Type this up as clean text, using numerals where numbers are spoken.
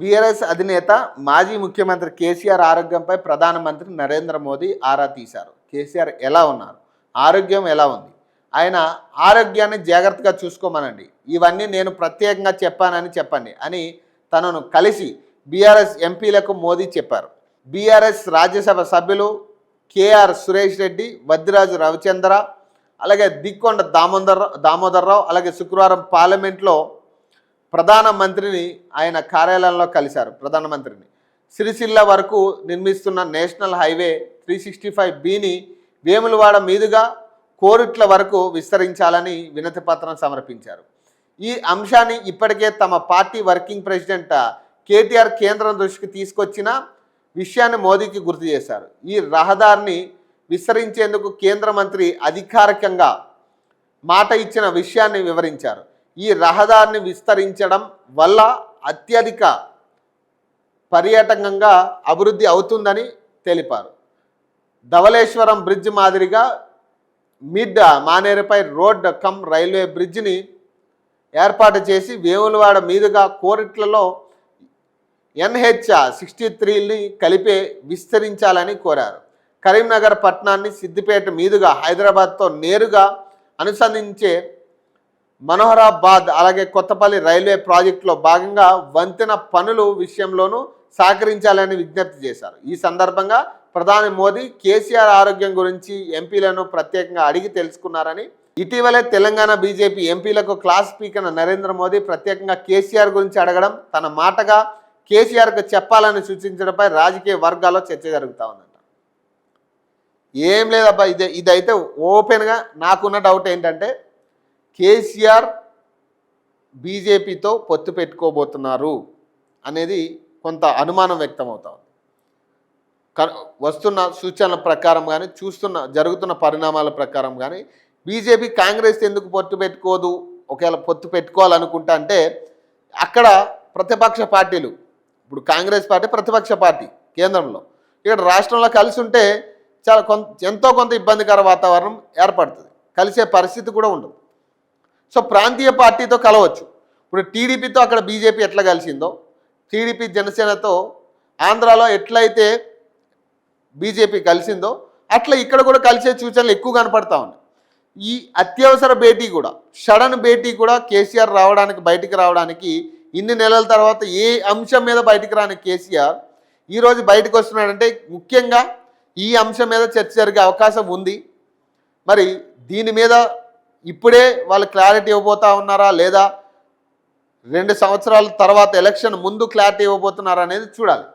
BRS అధినేత మాజీ ముఖ్యమంత్రి కేసీఆర్ ఆరోగ్యంపై ప్రధానమంత్రి నరేంద్ర మోదీ ఆరా తీశారు. కేసీఆర్ ఎలా ఉన్నారు, ఆరోగ్యం ఎలా ఉంది, ఆయన ఆరోగ్యాన్ని జాగ్రత్తగా చూసుకోమనండి, ఇవన్నీ నేను ప్రత్యేకంగా చెప్పానని చెప్పండి అని తనను కలిసి బీఆర్ఎస్ ఎంపీలకు మోదీ చెప్పారు. బీఆర్ఎస్ రాజ్యసభ సభ్యులు కేఆర్ సురేష్ రెడ్డి, వద్దిరాజు రవిచంద్ర, అలాగే దిక్కొండ దామోదర్రావు అలాగే శుక్రవారం పార్లమెంట్లో ప్రధానమంత్రిని ఆయన కార్యాలయంలో కలిశారు. ప్రధానమంత్రిని సిరిసిల్ల వరకు నిర్మిస్తున్న నేషనల్ హైవే 365Bని వేములవాడ మీదుగా కోరుట్ల వరకు విస్తరించాలని వినతి పత్రం సమర్పించారు. ఈ అంశాన్ని ఇప్పటికే తమ పార్టీ వర్కింగ్ ప్రెసిడెంట్ కేటీఆర్ కేంద్రం దృష్టికి తీసుకొచ్చిన విషయాన్ని మోదీకి గుర్తు చేశారు. ఈ రహదారిని విస్తరించేందుకు కేంద్ర మంత్రి అధికారికంగా మాట ఇచ్చిన విషయాన్ని వివరించారు. ఈ రహదారిని విస్తరించడం వల్ల అత్యధిక పర్యాటకంగా అభివృద్ధి అవుతుందని తెలిపారు. ధవళేశ్వరం బ్రిడ్జ్ మాదిరిగా మిడ్ మానేరుపై రోడ్ కమ్ రైల్వే బ్రిడ్జిని ఏర్పాటు చేసి వేములవాడ మీదుగా కోరిట్లలో NH63ని కలిపే విస్తరించాలని కోరారు. కరీంనగర్ పట్టణాన్ని సిద్దిపేట మీదుగా హైదరాబాద్తో నేరుగా అనుసంధించే మనోహరాబాద్ అలాగే కొత్తపల్లి రైల్వే ప్రాజెక్టులో భాగంగా వంతెన పనుల విషయంలోనూ సహకరించాలని విజ్ఞప్తి చేశారు. ఈ సందర్భంగా ప్రధాని మోదీ కేసీఆర్ ఆరోగ్యం గురించి ఎంపీలను ప్రత్యేకంగా అడిగి తెలుసుకున్నారని, ఇటీవలే తెలంగాణ బీజేపీ ఎంపీలకు క్లాస్ స్పీకర్ నరేంద్ర మోదీ ప్రత్యేకంగా కేసీఆర్ గురించి అడగడం, తన మాటగా కేసీఆర్కు చెప్పాలని సూచించడంపై రాజకీయ వర్గాల్లో చర్చ జరుగుతూ ఉందంట. ఏం లేదబ్బా, ఇదైతే ఓపెన్గా నాకున్న డౌట్ ఏంటంటే కేసీఆర్ బీజేపీతో పొత్తు పెట్టుకోబోతున్నారు అనేది కొంత అనుమానం వ్యక్తమవుతా ఉంది. వస్తున్న సూచనల ప్రకారం కానీ జరుగుతున్న పరిణామాల ప్రకారం కానీ బీజేపీ కాంగ్రెస్ ఎందుకు పొత్తు పెట్టుకోదు, ఒకవేళ పొత్తు పెట్టుకోవాలనుకుంటా అంటే అక్కడ ప్రతిపక్ష పార్టీలు, ఇప్పుడు కాంగ్రెస్ పార్టీ ప్రతిపక్ష పార్టీ కేంద్రంలో, ఇక్కడ రాష్ట్రంలో కలిసి ఉంటే చాలా ఎంతో కొంత ఇబ్బందికర వాతావరణం ఏర్పడుతుంది, కలిసే పరిస్థితి కూడా ఉండదు. సో ప్రాంతీయ పార్టీతో కలవచ్చు. ఇప్పుడు టీడీపీతో అక్కడ బీజేపీ ఎట్లా కలిసిందో, టీడీపీ జనసేనతో ఆంధ్రాలో ఎట్లయితే బీజేపీ కలిసిందో అట్లా ఇక్కడ కూడా కలిసే సూచనలు ఎక్కువ కనపడతా ఉన్నాయి. ఈ అత్యవసర భేటీ కూడా, సడన్ భేటీ కూడా కేసీఆర్ బయటికి రావడానికి ఇన్ని నెలల తర్వాత ఏ అంశం మీద బయటికి రాని కేసీఆర్ ఈరోజు బయటకు వస్తున్నాడంటే ముఖ్యంగా ఈ అంశం మీద చర్చ జరిగే అవకాశం ఉంది. మరి దీని మీద ఇప్పుడే వాళ్ళు క్లారిటీ ఇవ్వబోతా ఉన్నారా లేదా 2 సంవత్సరాల తర్వాత ఎలక్షన్ ముందు క్లారిటీ ఇవ్వబోతున్నారా అనేది చూడాలి.